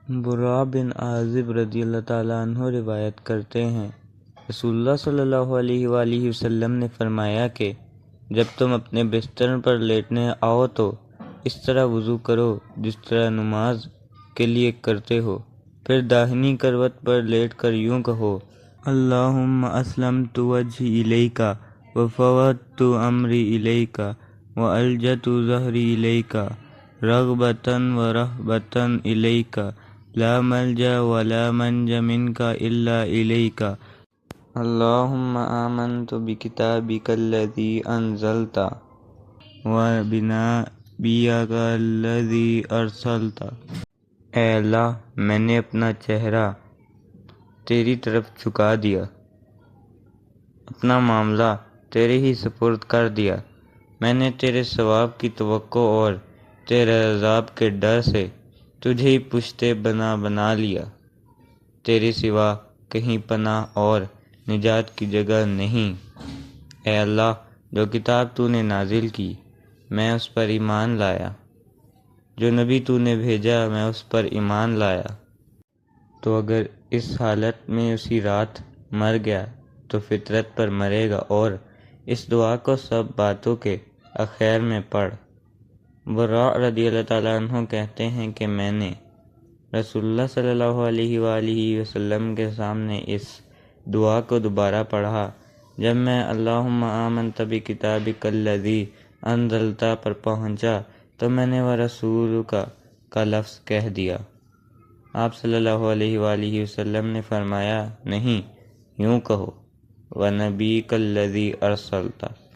برا بن عازب رضی اللہ تعالیٰ عنہ روایت کرتے ہیں، رسول اللہ صلی اللہ علیہ وآلہ وسلم نے فرمایا کہ جب تم اپنے بستر پر لیٹنے آؤ تو اس طرح وضو کرو جس طرح نماز کے لیے کرتے ہو، پھر داہنی کروٹ پر لیٹ کر یوں کہو: اللہم اسلمت وجہی الیک وفوضت امری الیک والجأت ظہری الیک رغبۃ ورہبۃ الیک لا ملجأ ولا منج منک الا الیک اللہم آمنت بکتابک الذی انزلت وبنبیک الذی ارسلت۔ اے اللہ، میں نے اپنا چہرہ تیری طرف جھکا دیا، اپنا معاملہ تیرے ہی سپرد کر دیا۔ میں نے تیرے ثواب کی توقع اور تیرے عذاب کے ڈر سے تجھے ہی پشت بنا لیا۔ تیرے سوا کہیں پناہ اور نجات کی جگہ نہیں۔ اے اللہ، جو کتاب تو نے نازل کی میں اس پر ایمان لایا، جو نبی تو نے بھیجا میں اس پر ایمان لایا۔ تو اگر اس حالت میں اسی رات مر گیا تو فطرت پر مرے گا، اور اس دعا کو سب باتوں کے آخر میں پڑھ۔ براء رضی اللہ تعالیٰ عنہ کہتے ہیں کہ میں نے رسول اللہ صلی اللہ علیہ وآلہ وسلم کے سامنے اس دعا کو دوبارہ پڑھا۔ جب میں اللہم آمنت بکتابک الذی انزلت پر پہنچا تو میں نے ورسولک کا لفظ کہہ دیا۔ آپ صلی اللہ علیہ وآلہ وسلم نے فرمایا، نہیں، یوں کہو، وَنَبِيِّكَ الَّذِي أَرْسَلْتَ۔